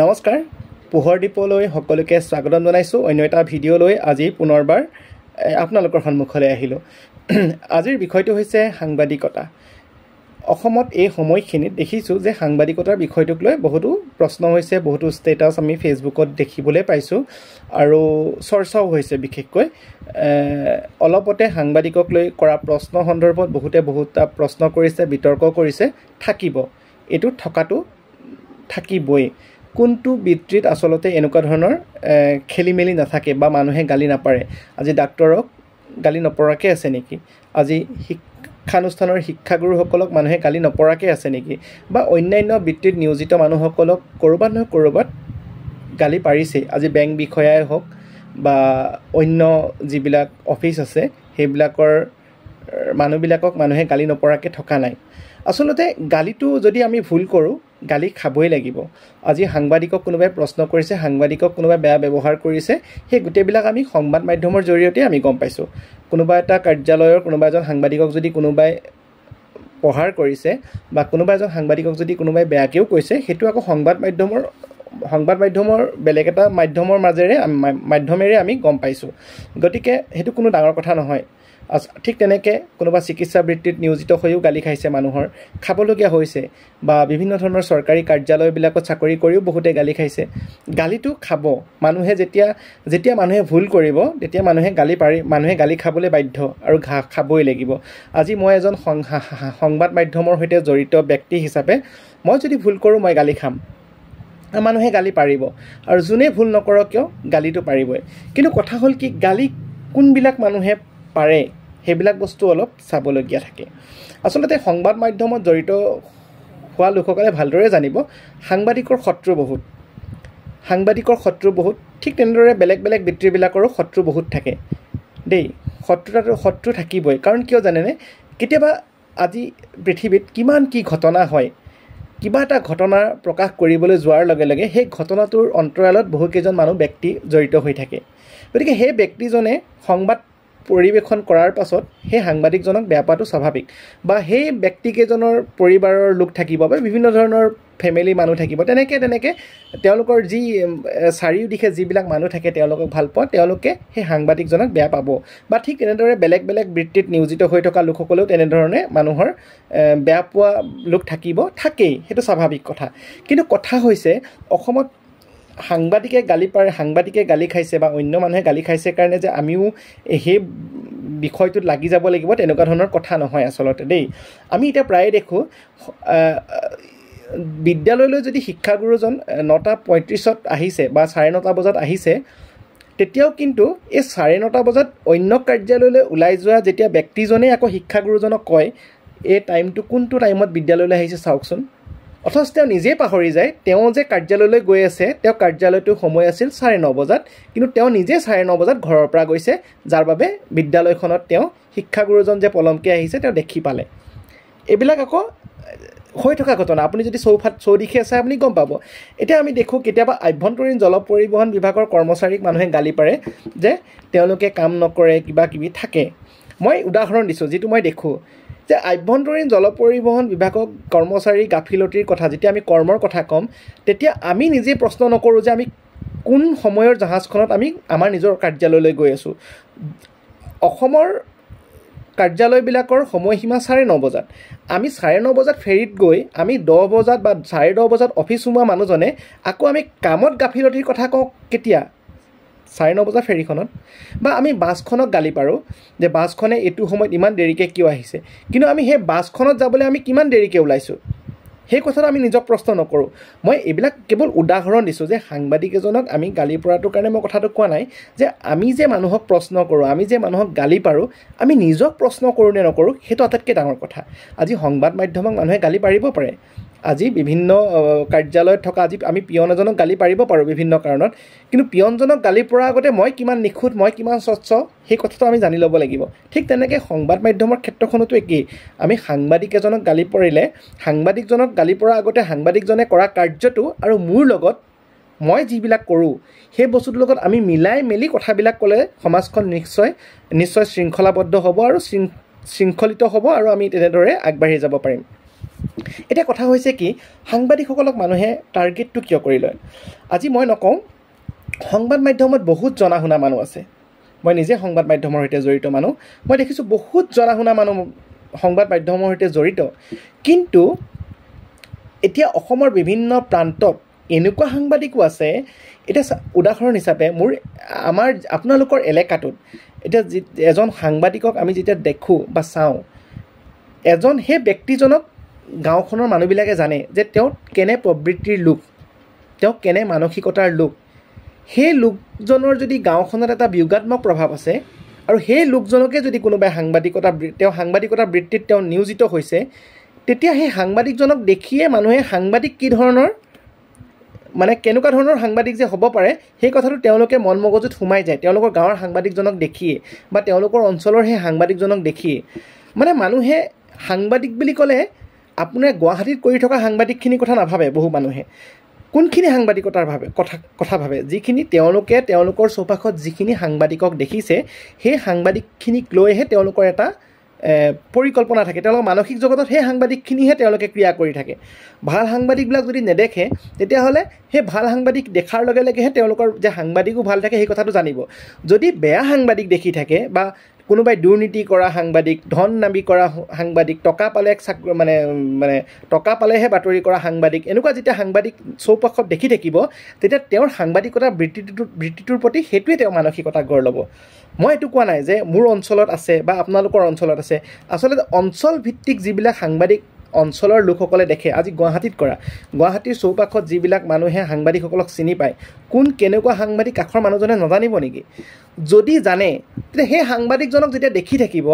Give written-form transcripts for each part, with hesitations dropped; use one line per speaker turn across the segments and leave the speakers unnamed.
নমস্কাৰ পোহৰ দীপলৈ সকলোকে স্বাগতম জনাইছো অন্য এটা ভিডিও লৈ আজি পুনৰবাৰ আপোনালোকৰ সন্মুখলৈ আহিলো আজিৰ বিষয়টো হৈছে সাংবাদিকতা অসমত এই সময়খিনিত দেখিছো যে সাংবাদিকতাৰ বিষয়টোক লৈ বহুতো প্ৰশ্ন হৈছে বহুতো ষ্টেটাস আমি ফেসবুকত দেখিবলৈ পাইছো আৰু চৰ্চাও হৈছে বিশেষকৈ অলপতে সাংবাদিকক লৈ কৰা প্ৰশ্ন সন্দৰ্ভত বহুতা প্ৰশ্ন কৰিছে বিতৰ্ক কৰিছে থাকিব এটো থকাটো থাকিবই কোনটো বিত্ৰিত আসলতে এনেকুৱা ধৰণৰ খেলিমেলি নাথাকে বা মানুহে গালি নাপাৰে আজি ডাক্তৰক গালি নপৰাকে আছে নেকি আজি শিক্ষানুষ্ঠানৰ শিক্ষাগুৰুসকলক মানুহে গালি নপৰাকে আছে নেকি বা অন্যান্য বিত্ৰিত নিয়োজিত মানুহসকলক কৰবাত নহয় কৰবাত গালি পাৰিছে আজি বেংক বিষয়াই হওক বা অন্য যিবিলাক অফিচ আছে সেইবিলাকৰ মানুহবিলাকক মানুহে গালি নপৰাকে থকা নাই আসলতে গালিটো যদি আমি ভুল কৰো গালি খাবই লাগিব আজি সাংবাদিকক কোনোবাই প্ৰশ্ন কৰিছে সাংবাদিকক কোনোবাই বেয়া ব্যৱহাৰ কৰিছে সেই গুটেবিলাক আমি সংবাদ মাধ্যমৰ জৰিয়তে আমি গম পাইছো কোনোবা এটা কাৰ্যালয়ৰ কোনোবা এজন সাংবাদিকক যদি কোনোবাই পঢ়াৰ কৰিছে বা কোনোবা এজন সাংবাদিকক যদি কোনোবাই বেয়াকেও কৈছে হেতু আকৌ সংবাদ মাধ্যমৰ বেলেগ এটা মাধ্যমেৰে আমি গম পাইছো গতিকে হেতু কোনো ডাঙৰ কথা নহয় ঠিক তেনেকে কোনোবা চিকিৎসা বৃত্তিত নিয়োজিত হৈও গালি খাইছে মানুহৰ খাবলগীয়া হৈছে বা বিভিন্ন ধৰণৰ চৰকাৰী কাৰ্যালয়বিলাকত চাকৰি কৰিও বহুতে গালি খাইছে গালিটো খাব মানুহে যেতিয়া মানুহে ভুল কৰিব তেতিয়া মানুহে গালি খাবলৈ বাধ্য আৰু খাবই লাগিব আজি মই এজন সংবাদ মাধ্যমৰ সৈতে জড়িত ব্যক্তি হিচাপে মই যদি ভুল কৰো মই গালি খাম মানুহে গালি পাৰিব আৰু যোনে ভুল নকৰক কিয় গালিটো পাৰিবই কিন্তু কথা হ'ল কি গালি কোনবিলাক মানুহে পাৰে হেবিলাক বস্তু অলপ চাবলগীয়া থাকে আসলতে সংবাদ মাধ্যমত জড়িত হোৱা লোকসকলে ভালদৰে জানিব সাংবাদিকৰ শত্ৰু বহুত ঠিক তেনেদৰে বেলেগ বিত্ৰিবিলাকৰো শত্ৰু বহুত থাকে দেই শত্ৰু থাকিবই কাৰণ কিয় জানেনে কেতিয়াবা আজি পৃথিৱীত কিমান কি ঘটনা হয় কিবা এটা ঘটনা প্ৰকাশ কৰিবলৈ যোৱাৰ লগে লগে সেই ঘটনাটোৰ অন্তৰালত বহুকেইজন মানুহ ব্যক্তি জড়িত হৈ থাকে গতিকে সেই ব্যক্তিজনে সংবাদ পৰিবেশন কৰাৰ পাছত সেই সাংবাদিকজনক বেয়া পাটো স্বাভাৱিক বা সেই ব্যক্তিকেজনৰ পৰিবাৰৰ লোক থাকিব বা বিভিন্ন ধৰণৰ ফেমিলি মানুহ থাকিব তেনেকে তেওঁলোকৰ যি চাৰিওদিশে যিবিলাক মানুহ থাকে তেওঁলোকক ভাল পোৱা তেওঁলোকে সেই সাংবাদিকজনক বেয়া পাব বা ঠিক তেনেদৰে বেলেগ বৃত্তিত নিয়োজিত হৈ থকা লোকসকলেও তেনেধৰণে মানুহৰ বেয়া পোৱা লোক থাকেই সেইটো স্বাভাৱিক কথা কিন্তু কথা হৈছে অসমত সাংবাদিকে গালি খাইছে বা অন্য মানুহে গালি খাইছে কাৰণে যে আমিও সেই বিষয়টোত লাগি যাব লাগিব তেনেকুৱা ধৰণৰ কথা নহয় আসলতে দেই আমি এটা প্ৰায় দেখো বিদ্যালয়লৈ যদি শিক্ষাগুৰুজন 9:35ত আহিছে বা 9:30 বজাত আহিছে তেতিয়াও কিন্তু এই 9:30 বজাত অন্য কাৰ্যালয়লৈ ওলাই যোৱা যেতিয়া ব্যক্তিজনে আকৌ শিক্ষাগুৰুজনক কয় এই টাইমটো কোনটো টাইমত বিদ্যালয়লৈ আহিছে চাওকচোন অথচ তেওঁ নিজে পাহৰি যায় তেওঁ যে কাৰ্যালয়লৈ গৈ আছে তেওঁ কাৰ্যালয়টো সময় আছিল 9:30 বজাত কিন্তু তেওঁ নিজে 9:30 বজাত ঘৰৰ পৰা গৈছে যাৰ বাবে বিদ্যালয়খনত তেওঁ শিক্ষাগুৰুজন যে পলমকে আহিছে তেওঁ দেখি পালে এইবিলাক আকৌ হৈ থকা ঘটনা আপুনি যদি চৌদিশে আছে আপুনি গম পাব এতিয়া আমি দেখো কেতিয়াবা আভ্যন্তৰীণ জল পৰিবহণ বিভাগৰ কৰ্মচাৰীক মানুহে গালি পাৰে যে তেওঁলোকে কাম নকৰে কিবা কিবি থাকে মই উদাহৰণ দিছো যেটো মই দেখো যে আভ্যন্তৰীণ জল পৰিবহণ বিভাগক কৰ্মচাৰী গাফিলতিৰ কথা যেতিয়া আমি কৰ্মৰ কথা কম তেতিয়া আমি নিজে প্ৰশ্ন নকৰো যে আমি কোন সময়ৰ জাহাজখনত আমি আমাৰ নিজৰ কাৰ্যালয়লৈ গৈ আছো অসমৰ কাৰ্যালয়বিলাকৰ সময়সীমা 9:30 বজাত আমি 9:30 বজাত ফেৰিত গৈ আমি 10 বজাত বা 10:30 বজাত অফিচ সোমোৱা মানুহজনে আকৌ আমি কামত গাফিলতিৰ কথা কওঁ কেতিয়া 9:30 বজাৰ ফেৰিখনত বা আমি বাছখনক গালি পাৰো যে বাছখনে এটো সময়ত ইমান দেৰিকে কিয় আহিছে কিন্তু আমি সেই বাছখনত যাবলৈ আমি কিমান দেৰিকে ওলাইছো সেই কথাটো আমি নিজক প্ৰশ্ন নকৰো মই এইবিলাক কেৱল উদাহৰণ দিছো যে সাংবাদিকজনক আমি গালি পৰাটোৰ কাৰণে মই কথাটো কোৱা নাই যে আমি যে মানুহক প্ৰশ্ন কৰো আমি যে মানুহক গালি পাৰো আমি নিজক প্ৰশ্ন কৰো নে নকৰো হেতু আটাইতকৈ ডাঙৰ কথা আজি সংবাদ মাধ্যমক মানুহে গালি পাৰিব পাৰে আজি বিভিন্ন কাৰ্যালয়ত থকা আজি আমি পিয়ন এজনক গালি পাৰিব পাৰো বিভিন্ন কাৰণত কিন্তু পিয়নজনক গালি পৰা আগতে মই কিমান নিখুঁত মই কিমান স্বচ্ছ সেই কথাটো আমি জানি ল'ব লাগিব ঠিক তেনেকৈ সংবাদ মাধ্যমৰ ক্ষেত্ৰখনতো একেই আমি সাংবাদিক এজনক গালি পৰিলে সাংবাদিকজনক গালি পৰা আগতে সাংবাদিকজনে কৰা কাৰ্যটো আৰু মোৰ লগত মই যিবিলাক কৰোঁ সেই বস্তুটোৰ লগত আমি মিলাই মেলি কথাবিলাক ক'লে সমাজখন নিশ্চয় শৃংখলাবদ্ধ হ'ব আৰু শৃংখলিত হ'ব আৰু আমি তেনেদৰে আগবাঢ়ি যাব পাৰিম এতিয়া কথা হৈছে কি, সাংবাদিকসকলক মানুহে টাৰ্গেটটো কিয় কৰি লয়? আজি মই নকওঁ, সংবাদ মাধ্যমত বহুত জনা শুনা মানুহ আছে, মই নিজে সংবাদ মাধ্যমৰ সৈতে জড়িত মানুহ, মই দেখিছোঁ বহুত জনা শুনা মানুহ সংবাদ মাধ্যমৰ সৈতে জড়িত, কিন্তু এতিয়া অসমৰ বিভিন্ন প্ৰান্তত এনেকুৱা সাংবাদিকো আছে। এতিয়া উদাহৰণ হিচাপে আপোনালোকৰ এলেকাটোত এতিয়া এজন সাংবাদিকক আমি যেতিয়া দেখোঁ বা চাওঁ, সেই ব্যক্তিজনক গাঁওখনৰ মানুহবিলাকে জানে যে তেওঁ কেনে প্ৰবৃত্তিৰ লোক, তেওঁ কেনে মানসিকতাৰ লোক। সেই লোকজনৰ যদি গাঁওখনত এটা বিয়োগাত্মক প্ৰভাৱ আছে আৰু সেই লোকজনকে যদি কোনোবাই সাংবাদিকতা বৃত্তিত তেওঁ নিয়োজিত হৈছে, তেতিয়া সেই সাংবাদিকজনক দেখিয়ে মানুহে সাংবাদিক কি ধৰণৰ, মানে কেনেকুৱা ধৰণৰ সাংবাদিক যে হ'ব পাৰে সেই কথাটো তেওঁলোকে মন মগজুত সোমাই যায়, তেওঁলোকৰ গাঁৱৰ সাংবাদিকজনক দেখিয়ে বা তেওঁলোকৰ অঞ্চলৰ সেই সাংবাদিকজনক দেখিয়ে। মানে মানুহে সাংবাদিক বুলি ক'লে আপোনাৰ গুৱাহাটীত কৰি থকা সাংবাদিকখিনিৰ কথা নাভাবে। বহু মানুহে কোনখিনি সাংবাদিকতাৰ কথা ভাবে, যিখিনি তেওঁলোকৰ চৌপাশত যিখিনি সাংবাদিকক দেখিছে সেই সাংবাদিকখিনিক লৈহে তেওঁলোকৰ এটা পৰিকল্পনা থাকে, তেওঁলোকৰ মানসিক জগতত সেই সাংবাদিকখিনিহে তেওঁলোকে ক্ৰিয়া কৰি থাকে। ভাল সাংবাদিকবিলাক যদি নেদেখে, তেতিয়াহ'লে সেই ভাল সাংবাদিক দেখাৰ লগে লগেহে তেওঁলোকৰ যে সাংবাদিকো ভাল থাকে সেই কথাটো জানিব। যদি বেয়া সাংবাদিক দেখি থাকে বা কোনোবাই দুৰ্নীতি কৰা সাংবাদিক, ধন দাবী কৰা সাংবাদিক, টকা পালেহে বাতৰি কৰা সাংবাদিক, এনেকুৱা যেতিয়া সাংবাদিক চৌপাশত দেখি থাকিব, তেতিয়া তেওঁৰ সাংবাদিকতা বৃত্তিটোৰ প্ৰতি সেইটোৱে তেওঁৰ মানসিকতা গঢ় ল'ব। মই এইটো কোৱা নাই যে মোৰ অঞ্চলত আছে বা আপোনালোকৰ অঞ্চলত আছে, আচলতে অঞ্চল ভিত্তিক যিবিলাক সাংবাদিক অঞ্চলৰ লোকসকলে দেখে, আজি গুৱাহাটীৰ চৌপাশত যিবিলাক মানুহে সাংবাদিকসকলক চিনি পায়, কেনেকুৱা সাংবাদিক কাষৰ মানুহজনে নাজানিব নেকি? যদি জানে, তেতিয়া সেই সাংবাদিকজনক যেতিয়া দেখি থাকিব,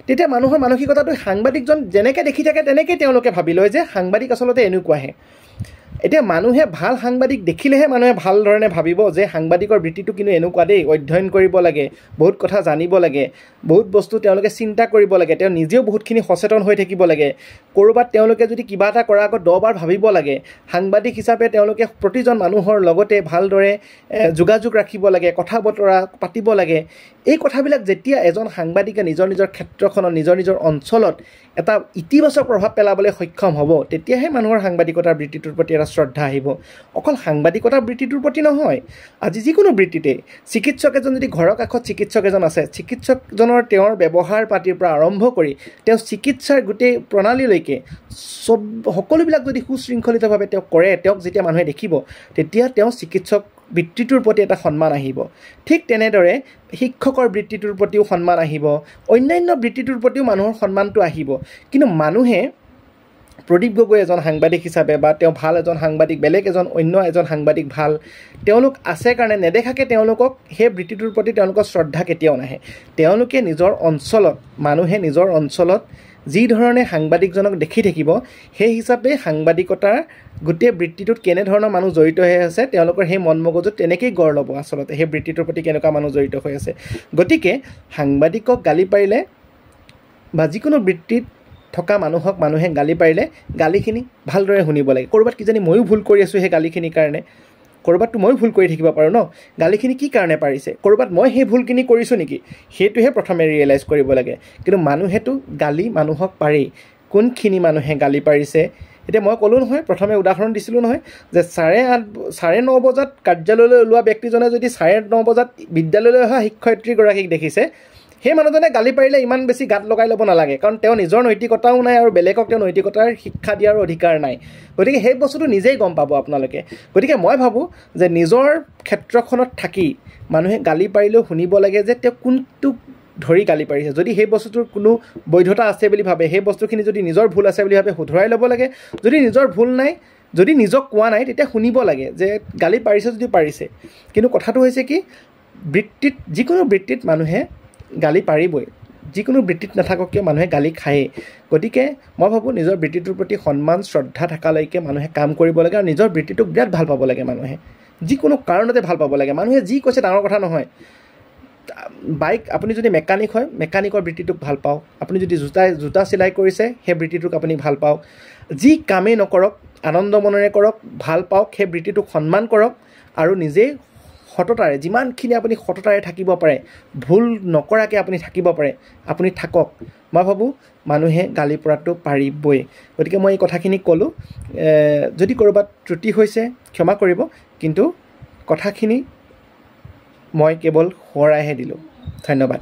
তেতিয়া মানুহৰ মানসিকতাটো সাংবাদিকজন যেনেকৈ দেখি থাকে তেনেকৈ তেওঁলোকে ভাবি লয় যে সাংবাদিক আচলতে এনেকুৱাহে। এতিয়া মানুহে ভাল সাংবাদিক দেখিলেহে মানুহে ভাল ধৰণে ভাবিব যে সাংবাদিকৰ বৃত্তিটো কিন্তু এনেকুৱা দেই, অধ্যয়ন কৰিব লাগে, বহুত কথা জানিব লাগে, বহুত বস্তু তেওঁলোকে চিন্তা কৰিব লাগে, তেওঁ নিজেও বহুতখিনি সচেতন হৈ থাকিব লাগে, ক'ৰবাত তেওঁলোকে যদি কিবা এটা কৰাৰ আগত 10 বাৰ ভাবিব লাগে। সাংবাদিক হিচাপে তেওঁলোকে প্ৰতিজন মানুহৰ লগতে ভালদৰে যোগাযোগ ৰাখিব লাগে, কথা বতৰা পাতিব লাগে। এই কথাবিলাক যেতিয়া এজন সাংবাদিকে নিজৰ ক্ষেত্ৰখনত, নিজৰ অঞ্চলত এটা ইতিবাচক প্ৰভাৱ পেলাবলৈ সক্ষম হ'ব, তেতিয়াহে মানুহৰ সাংবাদিকতাৰ বৃত্তিটোৰ প্ৰতি এটা শ্ৰদ্ধা আহিব। অকল সাংবাদিকতাৰ বৃত্তিটোৰ প্ৰতি নহয়, আজি যিকোনো বৃত্তিতে চিকিৎসক এজন যদি ঘৰৰ কাষত চিকিৎসক এজন আছে, চিকিৎসকজনৰ তেওঁৰ ব্যৱহাৰ পাতিৰ পৰা আৰম্ভ কৰি তেওঁ চিকিৎসাৰ গোটেই প্ৰণালীলৈকে সকলোবিলাক যদি সুশৃংখলিতভাৱে তেওঁ কৰে, তেওঁক যেতিয়া মানুহে দেখিব, তেতিয়া তেওঁ চিকিৎসক বৃত্তিটোৰ প্ৰতি এটা সন্মান আহিব। ঠিক তেনেদৰে শিক্ষকৰ বৃত্তিটোৰ প্ৰতিও সন্মান আহিব, অন্যান্য বৃত্তিটোৰ প্ৰতিও মানুহৰ সন্মানটো আহিব। কিন্তু মানুহে প্ৰদীপ গগৈ এজন সাংবাদিক হিচাপে বা তেওঁ ভাল এজন সাংবাদিক, অন্য এজন সাংবাদিক ভাল, তেওঁলোক আছে কাৰণে নেদেখাকৈ তেওঁলোকক সেই বৃত্তিটোৰ প্ৰতি তেওঁলোকৰ শ্ৰদ্ধা কেতিয়াও নাহে। তেওঁলোকে মানুহে নিজৰ অঞ্চলত যি ধৰণে সাংবাদিকজনক দেখি থাকিব, সেই হিচাপে সাংবাদিকতাৰ গোটেই বৃত্তিটোত কেনেধৰণৰ মানুহ জড়িত হৈ আছে, তেওঁলোকৰ সেই মন মগজুত তেনেকেই গঢ় ল'ব আচলতে সেই বৃত্তিটোৰ প্ৰতি কেনেকুৱা মানুহ জড়িত হৈ আছে। গতিকে সাংবাদিকক গালি পাৰিলে বা যিকোনো বৃত্তিত থকা মানুহক মানুহে গালি পাৰিলে গালিখিনি ভালদৰে শুনিব লাগে। ক'ৰবাত কিজানি ময়ো ভুল কৰি আছোঁ সেই গালিখিনিৰ কাৰণে, ক'ৰবাততো ময়ো ভুল কৰি থাকিব পাৰোঁ ন, গালিখিনি কি কাৰণে পাৰিছে, ক'ৰবাত মই সেই ভুলখিনি কৰিছোঁ নেকি, সেইটোহে প্ৰথমে ৰিয়েলাইজ কৰিব লাগে। কিন্তু মানুহেতো গালি মানুহক পাৰেই, কোনখিনি মানুহে গালি পাৰিছে। এতিয়া মই ক'লোঁ নহয়, প্ৰথমে উদাহৰণ দিছিলোঁ নহয়, যে 9:30 বজাত কাৰ্যালয়লৈ ওলোৱা ব্যক্তিজনে যদি 9:30 বজাত বিদ্যালয়লৈ অহা শিক্ষয়িত্ৰীগৰাকীক দেখিছে, সেই মানুহজনে গালি পাৰিলে ইমান বেছি গাত লগাই ল'ব নালাগে, কাৰণ তেওঁ নিজৰ নৈতিকতাও নাই আৰু বেলেগক তেওঁ নৈতিকতাৰ শিক্ষা দিয়াৰ অধিকাৰ নাই। গতিকে সেই বস্তুটো নিজেই গম পাব আপোনালোকে। গতিকে মই ভাবোঁ যে নিজৰ ক্ষেত্ৰখনত থাকি মানুহে গালি পাৰিলেও শুনিব লাগে যে তেওঁ কোনটো ধৰি গালি পাৰিছে। যদি সেই বস্তুটোৰ কোনো বৈধতা আছে বুলি ভাবে, সেই বস্তুখিনি যদি নিজৰ ভুল আছে বুলি ভাবে, শুধৰাই ল'ব লাগে। যদি নিজৰ ভুল নাই, যদি নিজক কোৱা নাই, তেতিয়া শুনিব লাগে যে গালি পাৰিছে যদি পাৰিছে। কিন্তু কথাটো হৈছে কি, যিকোনো বৃত্তিত মানুহে গালি পাৰিবই, যিকোনো বৃত্তিত নাথাকক কিয় মানুহে গালি খায়েই। গতিকে মই ভাবোঁ নিজৰ বৃত্তিটোৰ প্ৰতি সন্মান শ্ৰদ্ধা থকালৈকে মানুহে কাম কৰিব লাগে আৰু নিজৰ বৃত্তিটোক বিৰাট ভাল পাব লাগে। মানুহে যিকোনো কাৰণতে ভাল পাব লাগে। মানুহে যি কৈছে ডাঙৰ কথা নহয়। আপুনি যদি মেকানিক হয়, মেকানিকৰ বৃত্তিটোক ভাল পাওক। আপুনি যদি জোতা চিলাই কৰিছে, সেই বৃত্তিটোক আপুনি ভাল পাওক। যি কামেই নকৰক, আনন্দ মনেৰে কৰক, ভাল পাওক, সেই বৃত্তিটোক সন্মান কৰক আৰু নিজেই সততাৰে যিমানখিনি আপুনি সততাৰে থাকিব পাৰে ভুল নকৰাকৈ আপুনি থাকিব পাৰে আপুনি থাকক মই ভাবোঁ মানুহে গালি পৰাটো পাৰিবই গতিকে মই এই কথাখিনি ক'লোঁ যদি ক'ৰবাত ত্ৰুটি হৈছে ক্ষমা কৰিব কিন্তু কথাখিনি মই কেৱল সোঁৱৰাইহে দিলোঁ ধন্যবাদ